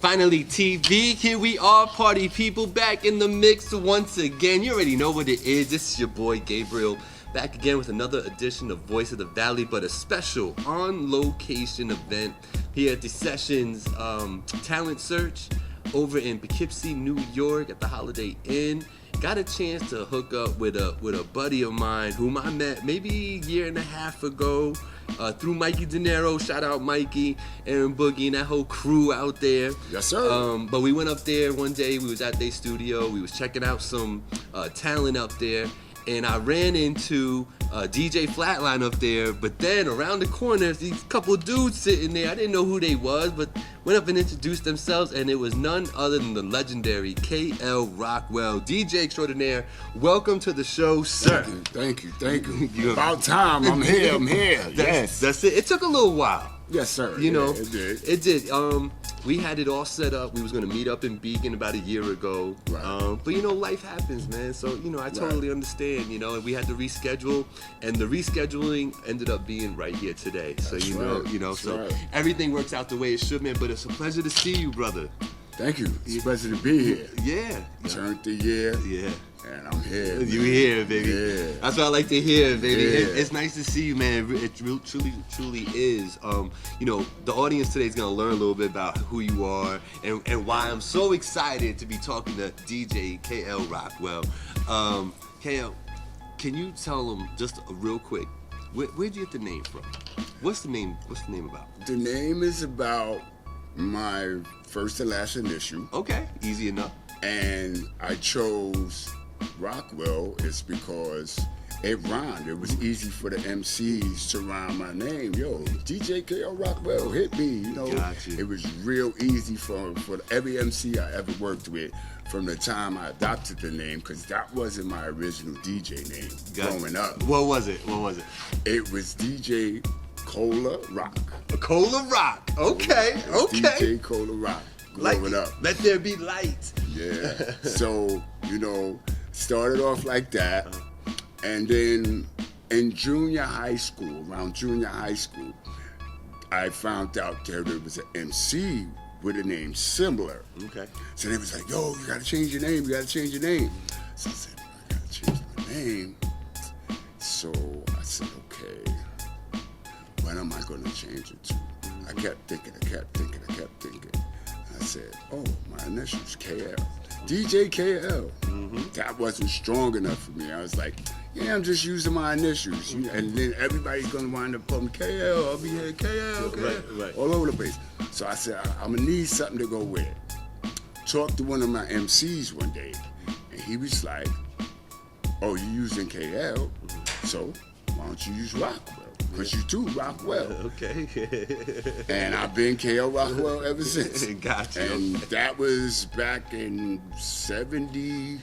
Finally, TV, here we are, party people, back in the mix once again. You already know what it is. This is your boy, Gabriel, back again with another edition of Voice of the Valley, but a special on-location event here at the Sessions Talent Search over in Poughkeepsie, New York at the Holiday Inn. Got a chance to hook up with a buddy of mine whom I met maybe a year and a half ago through Mikey De Niro. Shout out Mikey, Aaron Boogie, and that whole crew out there. Yes, sir. But we went up there one day. We was at their studio. We was checking out some talent up there. And I ran into DJ Flatline up there, but then around the corner, these couple dudes sitting there. I didn't know who they was, but went up and introduced themselves, and it was none other than the legendary KL Rockwell, DJ extraordinaire. Welcome to the show, sir. Thank you. About time. I'm here. Yes. That's it. It took a little while. Yes, sir. You know, it did. We had it all set up. We was gonna meet up in Beacon about a year ago. Right. But you know, life happens, man. So you know, I totally understand. You know, and we had to reschedule, and the rescheduling ended up being right here today. So everything works out the way it should, man. But it's a pleasure to see you, brother. Thank you. It's a pleasure to be here. Yeah. Turned the year. Yeah. And I'm here. You here, baby. Yeah. That's what I like to hear, baby. Yeah. It's nice to see you, man. It truly is. You know, the audience today is going to learn a little bit about who you are and why I'm so excited to be talking to DJ KL Rockwell. KL, can you tell them just real quick, where'd you get the name from? What's the name about? The name is about my first and last initial. Okay, easy enough. And I chose Rockwell is because it rhymed. It was easy for the MCs to rhyme my name. Yo, DJ KL Rockwell, hit me. You know, Gotcha. It was real easy for every MC I ever worked with from the time I adopted the name, because that wasn't my original DJ name growing up. What was it? It was DJ Cola Rock. Cola Rock. Okay. DJ Cola Rock. Growing up. Let there be light. Yeah. So, you know, started off like that. And then in junior high school, I found out there was an MC with a name similar. Okay. So they was like, yo, you gotta change your name. So I said, I gotta change my name. So I said, okay, what am I gonna change it to? I kept thinking. I said, oh, my initials, KL. DJ KL. That wasn't strong enough for me. I was like, yeah, I'm just using my initials. And then everybody's going to wind up calling me KL. I'll be here, KL. Right. All over the place. So I said, I'm going to need something to go with. Talked to one of my MCs one day, and he was like, oh, you're using KL, so why don't you use Rockwell? Because you too Rockwell. Okay. And I've been KL Rockwell ever since. Gotcha. And that was back in 78.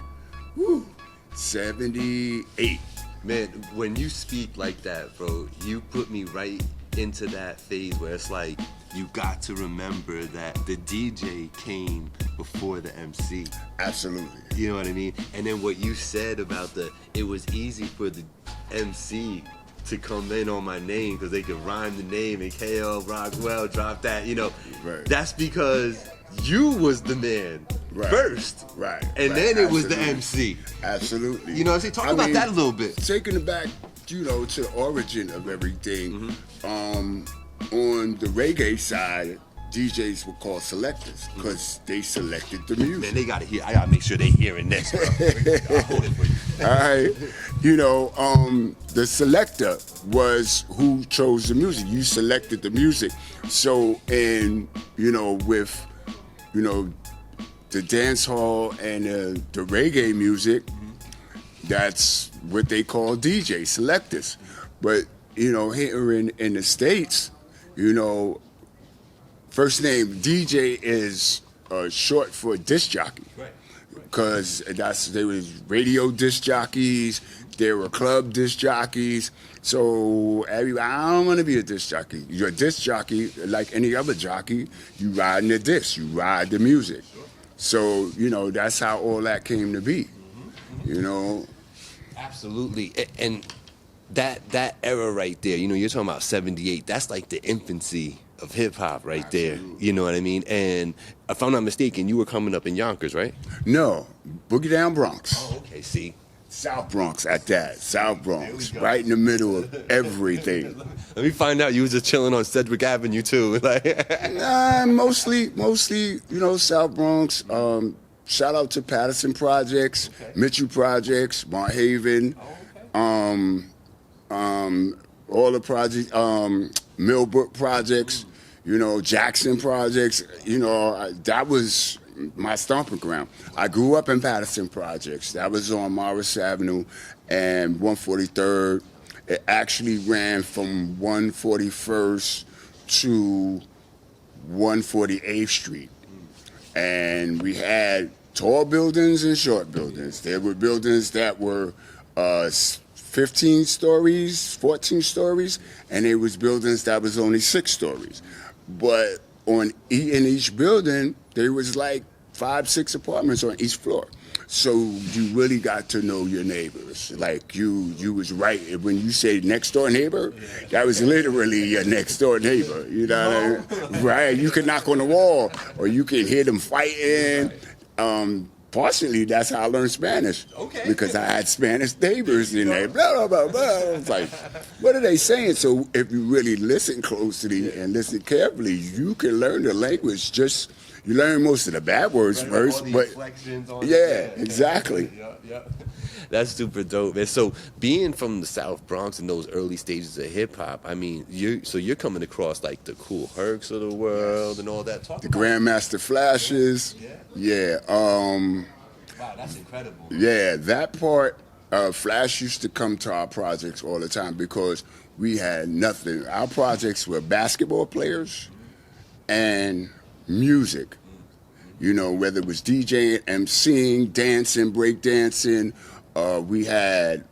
Man, when you speak like that, bro, you put me right into that phase where it's like, you got to remember that the DJ came before the MC. Absolutely. You know what I mean? And then what you said about it was easy for the MC to come in on my name because they could rhyme the name, and KL Rockwell drop that, you know. Right. That's because you was the man first. Right. And then it was the MC. Absolutely. You know what I'm saying? Talk about that a little bit. Taking it back, you know, to the origin of everything, on the reggae side, DJs were called Selectus because they selected the music. Man, they gotta hear. I gotta make sure they hearing this, bro. I'll hold it for you. All right. You know, the selector was who chose the music. You selected the music. So, with, the dance hall and the reggae music, that's what they call DJ, Selectus. But, here in the States, first name DJ is short for disc jockey. Right. Because they was radio disc jockeys, there were club disc jockeys. So I don't want to be a disc jockey. You're a disc jockey like any other jockey. You ride in the disc, you ride the music. So that's how all that came to be. Absolutely, and that era right there. You're talking about 78. That's like the infancy of hip hop right there. You know what I mean? And if I'm not mistaken, you were coming up in Yonkers, right? No, Boogie Down Bronx. Oh, okay. See, South Bronx at that. South Bronx, right in the middle of everything. let me find out. You was just chilling on Sedgwick Avenue too. Like, Mostly, South Bronx. Shout out to Patterson Projects, Mitchell Projects, Mont Haven, all the projects, Millbrook Projects, Jackson Projects. That was my stomping ground. I grew up in Patterson Projects. That was on Morris Avenue and 143rd. It actually ran from 141st to 148th Street. And we had tall buildings and short buildings. There were buildings that were 15 stories, 14 stories, and there was buildings that was only 6 stories. But in each building, there was like 5, 6 apartments on each floor. So you really got to know your neighbors. Like you was right when you say next door neighbor. That was literally your next door neighbor. You know what I mean? Right? You could knock on the wall, or you could hear them fighting. Partially, that's how I learned Spanish. Okay. Because I had Spanish neighbors in there. Blah, blah, blah, blah. It's like, what are they saying? So if you really listen closely and listen carefully, you can learn the language. You learn most of the bad words first, but exactly. Yeah. That's super dope, man. So being from the South Bronx in those early stages of hip hop, I mean, you're coming across like the Cool Hercs of the world and all that. The Grandmaster Flashes. Yeah. Wow, that's incredible. Yeah, that part. Flash used to come to our projects all the time because we had nothing. Our projects were basketball players and music. Whether it was DJing, MCing, dancing, breakdancing. We had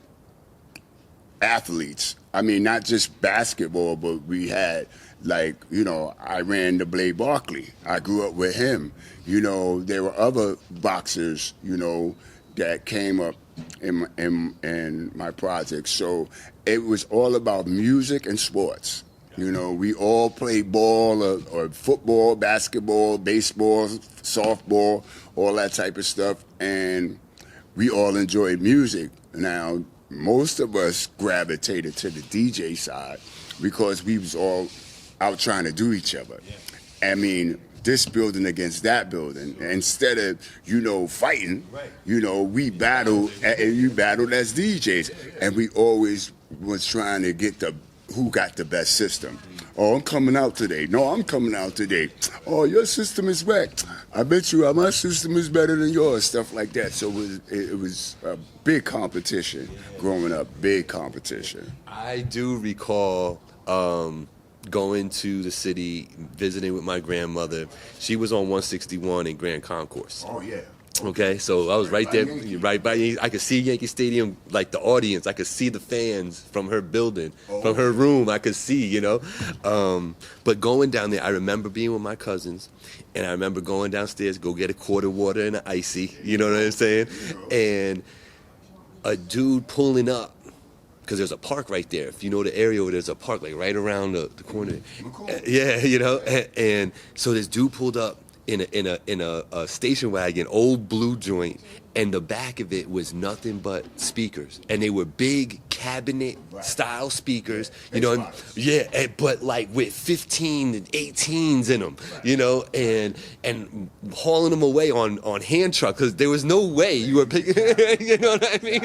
athletes. I mean, not just basketball, but we had, I ran the Blade Barkley. I grew up with him. There were other boxers, that came up in my project. So it was all about music and sports. We all played ball or football, basketball, baseball, softball, all that type of stuff. And we all enjoyed music. Now, most of us gravitated to the DJ side because we was all out trying to do each other. I mean, this building against that building. Instead of, fighting, we battled, and you battled as DJs. And we always was trying to get who got the best system. Oh, I'm coming out today. No, I'm coming out today. Oh, your system is whack. I bet you my system is better than yours, stuff like that. So it was a big competition growing up, big competition. I do recall going to the city, visiting with my grandmother. She was on 161 in Grand Concourse. Oh, yeah. Okay, so I was right there, right by Yankee. I could see Yankee Stadium, like the audience. I could see the fans from her building, from her room. I could see, But going down there, I remember being with my cousins, and I remember going downstairs, go get a quart of water and an icy. You know what I'm saying? And a dude pulling up, because there's a park right there. If you know the area where there's a park, like right around the corner. Yeah, and so this dude pulled up in a station wagon, old blue joint, and the back of it was nothing but speakers, and they were big cabinet style speakers, but like with 15 and 18s in them, and hauling them away on hand truck because there was no way you were picking, you know what I mean,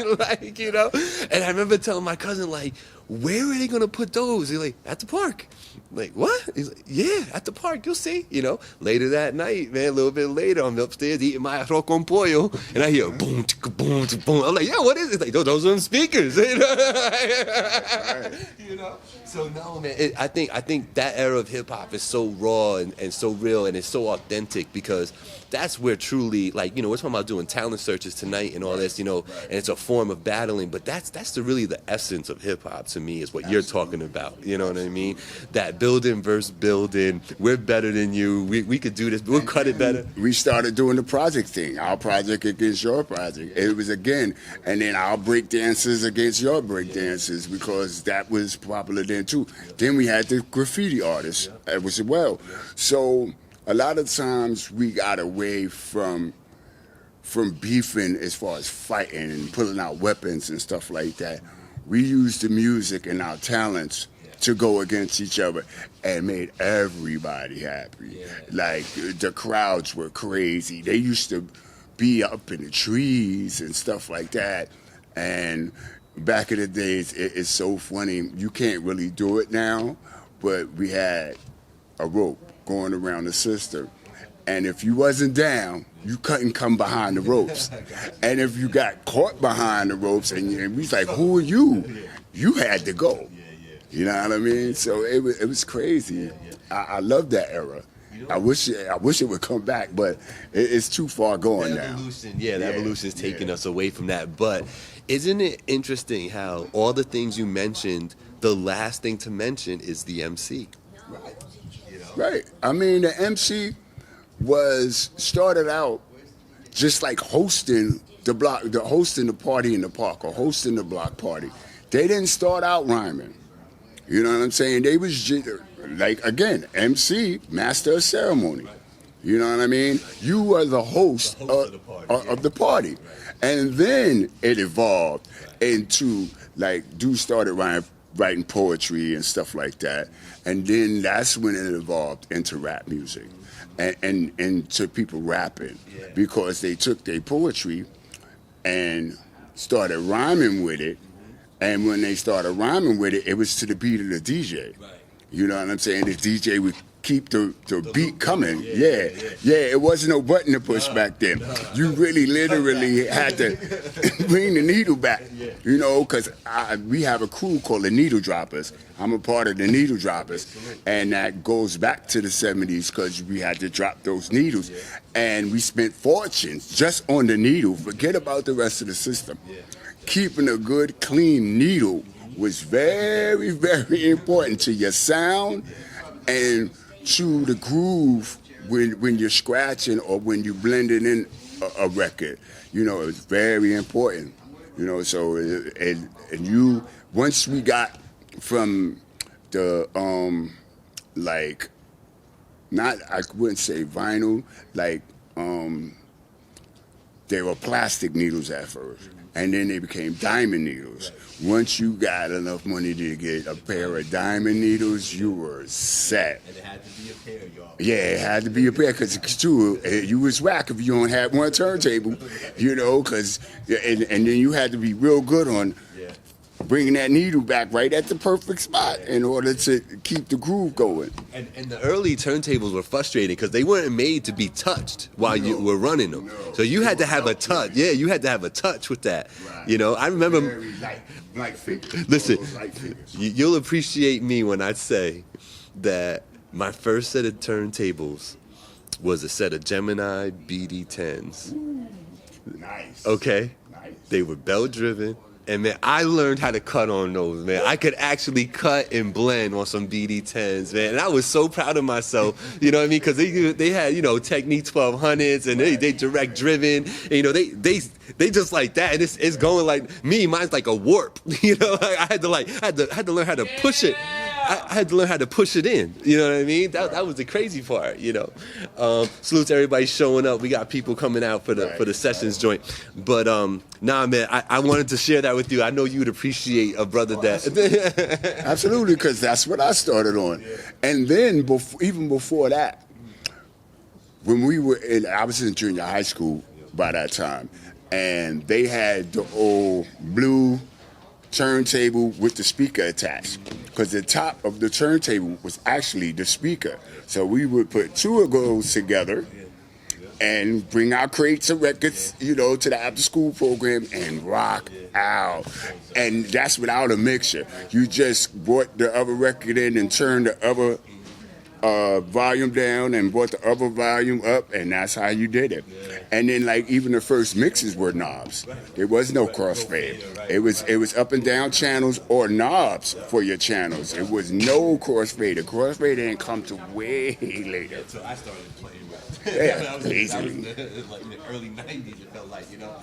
And I remember telling my cousin, like, where are they gonna put those? He's like, at the park. I'm like, what? He's like, yeah, at the park, you'll see. Later that night, man, a little bit later, I'm upstairs eating my arroz con pollo, and I hear boom, chicka, boom, chicka, boom. I'm like, yeah, what is it? Like, those are them speakers. So no, man. I think that era of hip hop is so raw and so real, and it's so authentic because that's where truly, like, we're talking about doing talent searches tonight and all this, and it's a form of battling, but that's really the essence of hip hop to me is what you're talking about. You know what I mean? That building versus building. We're better than you. We could do this. We'll cut it better. We started doing the project thing. Our project against your project. It was and then our break dancers against your break dancers because that was popular then then too. Then we had the graffiti artists as well. So a lot of times we got away from beefing as far as fighting and pulling out weapons and stuff like that. We used the music and our talents to go against each other and made everybody happy. Like, the crowds were crazy. They used to be up in the trees and stuff like that. And back in the days, it's so funny. You can't really do it now, but we had a rope going around the system. And if you wasn't down, you couldn't come behind the ropes. And if you got caught behind the ropes and we was like, who are you? You had to go. You know what I mean? So it was crazy. I love that era. I wish it would come back, but it's too far going now. The evolution is taking us away from that. But isn't it interesting how all the things you mentioned, the last thing to mention is the MC? Right. I mean, the MC started out just like hosting the party in the park or hosting the block party. They didn't start out rhyming. You know what I'm saying? They was just, like, again, MC, master of ceremony. You know what I mean? You were the host of the party. And then it evolved into, like, dudes started writing poetry and stuff like that. And then that's when it evolved into rap music and to people rapping, because they took their poetry and started rhyming with it. And when they started rhyming with it, it was to the beat of the DJ. You know what I'm saying? The DJ would keep the beat coming. It wasn't no button to push back then. You really literally had to bring the needle back, you know, because we have a crew called the Needle Droppers. I'm a part of the Needle Droppers, and that goes back to the 70s because we had to drop those needles. And we spent fortunes just on the needle. Forget about the rest of the system. Keeping a good, clean needle was very, very important to your sound and to the groove when you're scratching or when you're blending in a record. You know, it's very important. You know, so and you, once we got from the like, not, I wouldn't say vinyl, like they were plastic needles at first. And then they became diamond needles. Once you got enough money to get a pair of diamond needles, you were set. And it had to be a pair, y'all. Yeah, it had to be a pair, because you was whack if you don't have one turntable, you know, and then you had to be real good on bringing that needle back right at the perfect spot in order to keep the groove going. And the early turntables were frustrating because they weren't made to be touched while you were running them. So you had to have a touch. Yeah, you had to have a touch with that. Right. You know, I remember. Very light fingers. Listen, you'll appreciate me when I say that my first set of turntables was a set of Gemini BD10s. Ooh, nice. Okay? Nice. They were belt driven. And, man, I learned how to cut on those, man. I could actually cut and blend on some BD10s, man. And I was so proud of myself, you know what I mean? Because they had, you know, Technique 1200s, and they direct driven. And, you know, they just like that. And it's going like me. Mine's like a warp, you know? I had to learn how to push it. I had to learn how to push it in. You know what I mean? That was the crazy part. You know. Salute to everybody showing up. We got people coming out for the sessions joint. But nah, man, I wanted to share that with you. I know you would appreciate a brother that. Absolutely, because that's what I started on. And then even before that, when I was in junior high school by that time, and they had the old blue turntable with the speaker attached, because the top of the turntable was actually the speaker. So we would put two of those together and bring our crates of records, you know, to the after-school program and rock out. And that's without a mixer. You just brought the other record in and turned the other volume down and brought the other volume up, and that's how you did it. And then, like, even the first mixes were knobs. There was no crossfade. It was up and down channels or knobs for your channels. It was no crossfade. The crossfade didn't come to way later. So I started playing rap. Yeah, that was easily. like in the early 90s, it felt like, you know.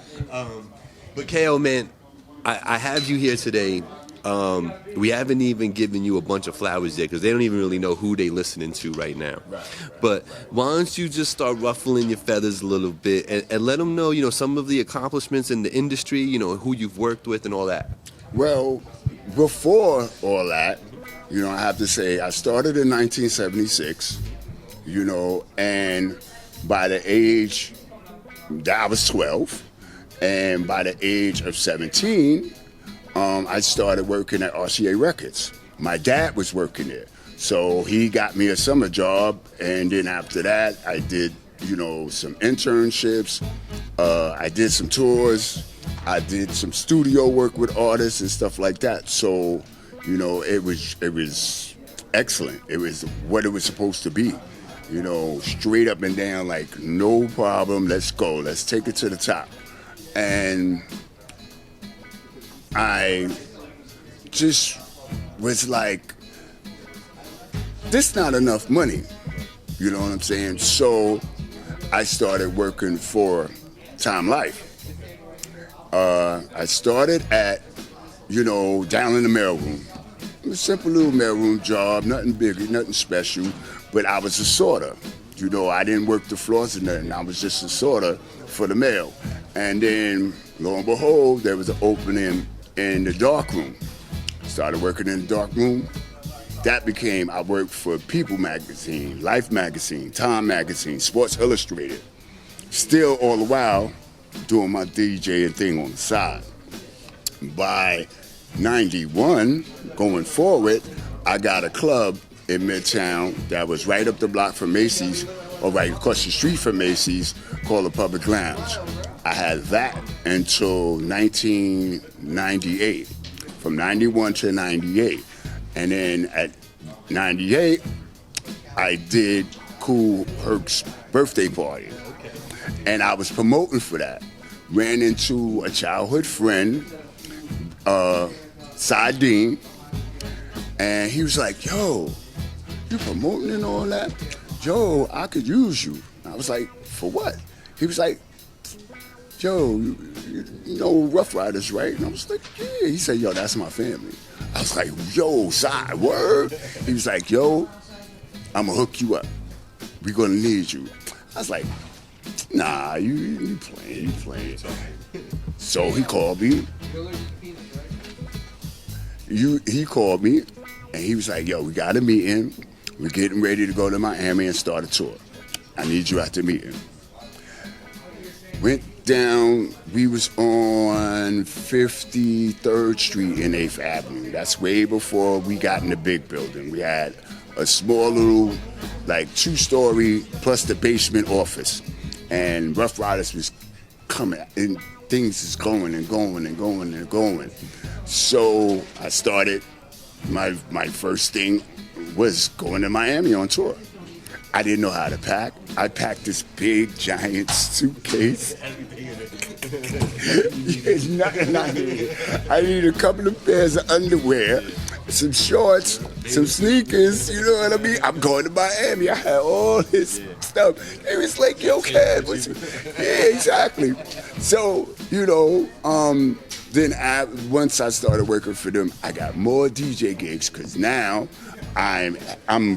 But KO, man, I have you here today we haven't even given you a bunch of flowers yet because they don't even really know who they listening to right now. But why don't you just start ruffling your feathers a little bit and let them know, some of the accomplishments in the industry, who you've worked with and all that. Well, before all that, I have to say I started in 1976, and by the age that I was 12, and by the age of 17, I started working at RCA Records. My dad was working there, so he got me a summer job, and then after that, I did, some internships. I did some tours. I did some studio work with artists and stuff like that. So, it was excellent. It was what it was supposed to be. Straight up and down, like no problem. Let's go. Let's take it to the top. And I just was like, this not enough money. You know what I'm saying? So I started working for Time Life. I started at, down in the mailroom. A simple little mailroom job, nothing big, nothing special, but I was a sorter. I didn't work the floors or nothing. I was just a sorter for the mail. And then, lo and behold, there was an opening in the dark room. Started working in the dark room. That became, I worked for People Magazine, Life Magazine, Time Magazine, Sports Illustrated. Still, all the while, doing my DJing thing on the side. By 91, going forward, I got a club in Midtown that was right up the block from Macy's, or right across the street from Macy's, called the Public Lounge. I had that until 1998, from 91 to 98. And then at 98, I did Kool Herc's birthday party. And I was promoting for that. Ran into a childhood friend, Sardine, and he was like, yo, you promoting and all that? Yo, I could use you. I was like, for what? He was like, yo, you know Ruff Ryders, right? And I was like, yeah. He said, yo, that's my family. I was like, yo, side word? He was like, yo, I'm gonna hook you up. We're gonna need you. I was like, nah, you playing. So he called me. He called me, and he was like, yo, we got a meeting. We're getting ready to go to Miami and start a tour. I need you at the meeting. Went down, we was on 53rd Street and 8th Avenue. That's way before we got in the big building. We had a small little, like 2-story plus the basement office. And Ruff Ryders was coming, and things is going and going and going and going. So I started, my first thing was going to Miami on tour. I didn't know how to pack. I packed this big, giant suitcase. Nothing I needed. I needed a couple of pairs of underwear, some shorts, some sneakers, you know what I mean? I'm going to Miami. I had all this stuff. It was like, yo, Kev, yeah, exactly. So, then once I started working for them, I got more DJ gigs because now I'm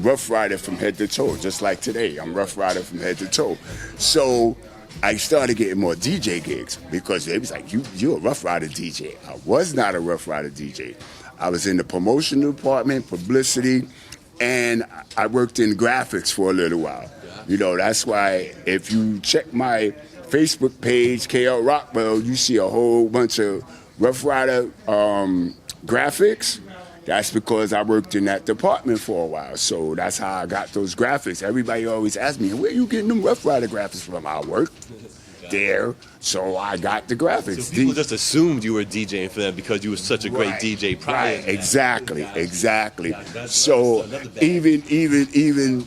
Ruff Ryder from head to toe, just like today. I'm Ruff Ryder from head to toe. So I started getting more DJ gigs because they was like, you're a Ruff Ryder DJ. I was not a Ruff Ryder DJ. I was in the promotion department, publicity, and I worked in graphics for a little while. That's why if you check my Facebook page, KL Rockwell, you see a whole bunch of Ruff Ryder graphics. That's because I worked in that department for a while. So that's how I got those graphics. Everybody always asks me, where you getting them Ruff Ryder graphics from? I worked there, so I got the graphics. So people just assumed you were DJing for them because you were such a great DJ prior. Right, exactly. So even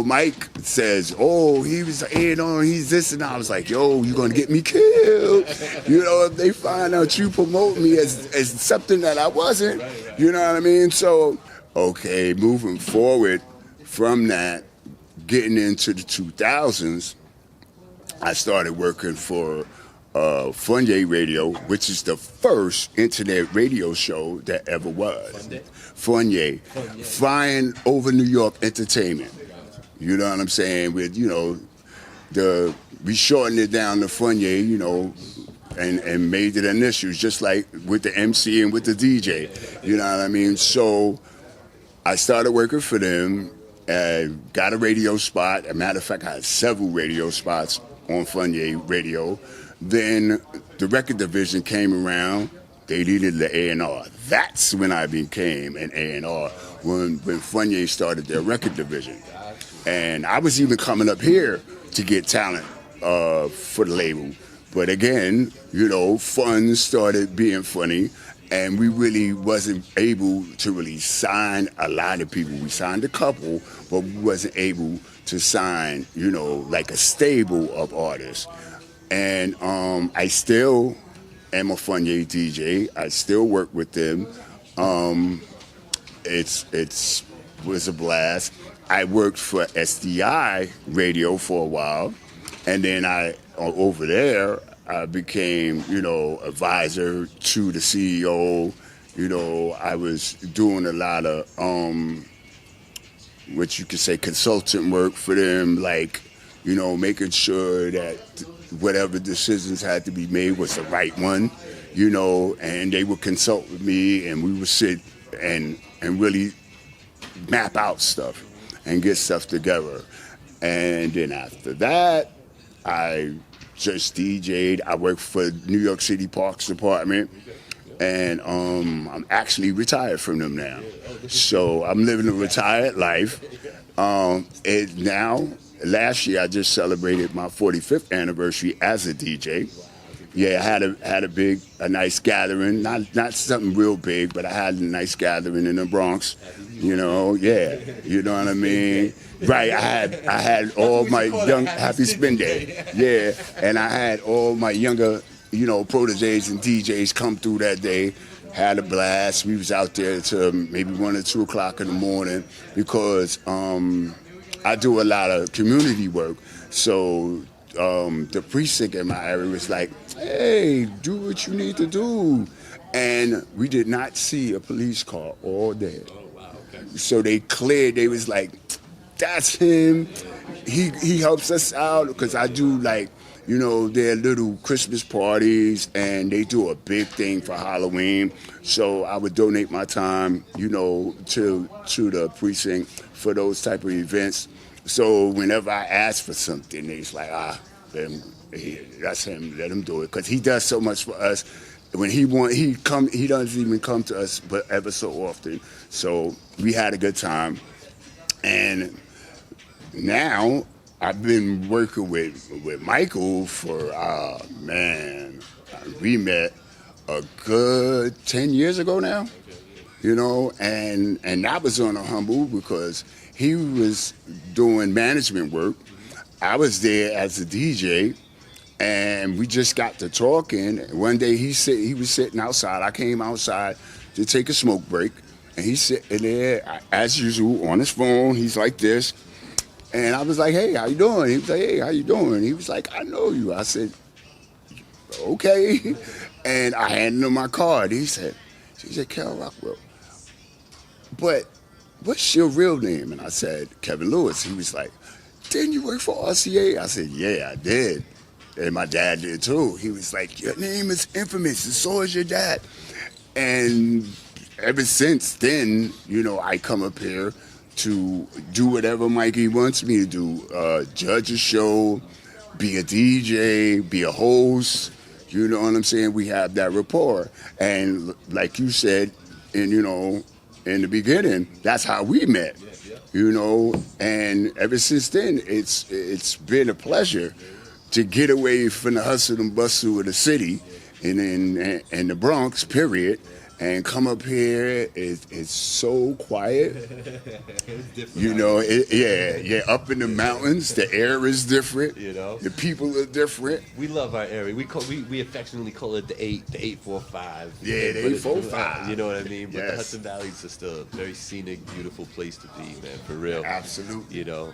Mike says, oh, he was he's this, and I was like, yo, you're gonna get me killed. If they find out you promote me as something that I wasn't, you know what I mean? So, okay, moving forward from that, getting into the 2000s, I started working for Funye Radio, which is the first internet radio show that ever was. Funye. Flying over New York Entertainment. You know what I'm saying? With, we shortened it down to Funye, and made it initials, just like with the MC and with the DJ. You know what I mean? So I started working for them, got a radio spot. As a matter of fact, I had several radio spots on Funye Radio. Then the record division came around. They needed the A&R. That's when I became an A&R, when Funye started their record division. And I was even coming up here to get talent for the label. But again, funds started being funny, and we really wasn't able to really sign a lot of people. We signed a couple, but we wasn't able to sign, like a stable of artists. And I still am a Funye DJ. I still work with them. It was a blast. I worked for SDI Radio for a while, and then over there I became, advisor to the CEO. I was doing a lot of what you could say consultant work for them, like, making sure that whatever decisions had to be made was the right one, and they would consult with me, and we would sit and really map out stuff and get stuff together. And then after that, I just DJ'd. I worked for New York City Parks Department, and I'm actually retired from them now. So I'm living a retired life. Last year I just celebrated my 45th anniversary as a DJ. Yeah, I had a nice gathering, not something real big, but I had a nice gathering in the Bronx. You know what I mean? Right, I had all my young happy spin day. Yeah, and I had all my younger, proteges and DJs come through that day. Had a blast. We was out there till maybe 1 or 2 o'clock in the morning because I do a lot of community work. So the precinct in my area was like, hey, do what you need to do. And we did not see a police car all day. Oh, wow, okay. So they cleared, they was like, that's him. He helps us out because I do their little Christmas parties, and they do a big thing for Halloween. So I would donate my time, to the precinct for those type of events. So whenever I ask for something, it's like, that's him. Let him do it, because he does so much for us. When he doesn't even come to us, but ever so often. So we had a good time, and now I've been working with Michael for we met a good 10 years ago now, and that was on a humble because he was doing management work. I was there as a DJ, and we just got to talking. One day he was sitting outside. I came outside to take a smoke break, and he's sitting there as usual on his phone. He's like this, and I was like, "Hey, how you doing?" He was like, "Hey, how you doing?" He was like, "I know you." I said, "Okay," and I handed him my card. He said, "Kel Rockwell, but what's your real name?" And I said, "Kevin Lewis." He was like, "Didn't you work for RCA?" I said, "Yeah, I did." And my dad did too. He was like, "Your name is infamous, and so is your dad." And ever since then, I come up here to do whatever Mikey wants me to do. Judge a show, be a DJ, be a host. You know what I'm saying? We have that rapport. And like you said, in the beginning, that's how we met. And ever since then, it's been a pleasure to get away from the hustle and bustle of the city and the Bronx, period, and come up here. It's so quiet. It's different. You know, up in the mountains, the air is different. You know, the people are different. We love our area. We affectionately call it the 845. Yeah, the 845. You know what I mean? But the Yes. Hudson Valley is just a very scenic, beautiful place to be, man. For real. Absolutely. You know,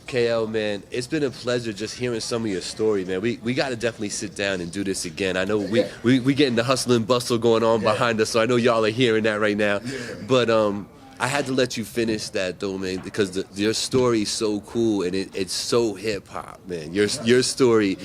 KL, man, it's been a pleasure just hearing some of your story, man. We got to definitely sit down and do this again. I know we getting the hustle and bustle going on behind us, so I know y'all are hearing that right now. Yeah. But I had to let you finish that though, man, because your story is so cool and it's so hip hop, man. Your story,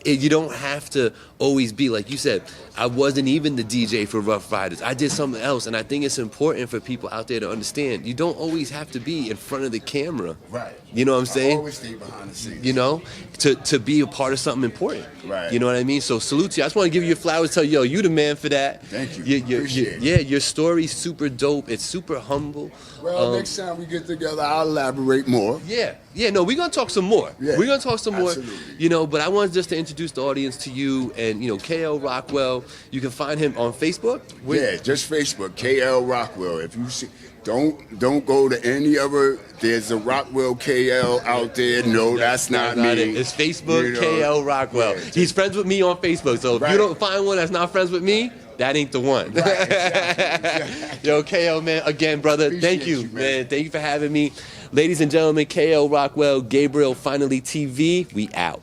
you don't have to always be like you said. I wasn't even the DJ for Ruff Ryders. I did something else, and I think it's important for people out there to understand. You don't always have to be in front of the camera. Right. You know what I'm saying? I always stay behind the scenes. You know, to be a part of something important. Right. You know what I mean? So salute to you. I just want to give you your flowers. Tell you, yo, you the man for that. Thank you. Appreciate it. Yeah, your story's super dope. It's super humble. Well, next time we get together, I'll elaborate more. Yeah, no, we're gonna talk some more. Yeah, we're gonna talk some absolutely. more. You know, but I wanted just to introduce the audience to you and, you know, KL Rockwell. You can find him on Facebook. Yeah, just Facebook, KL Rockwell. If you see, don't go to any other. There's a Rockwell KL out there. No, that's not me. It's Facebook, You know, KL Rockwell. yeah, He's friends with me on Facebook. So if you don't find one that's not friends with me, that ain't the one. Right, exactly. Yo, KL, man, again, brother, thank you, Appreciate you, man. Thank you for having me. Ladies and gentlemen, KL Rockwell, Gabriel, Finally TV, we out.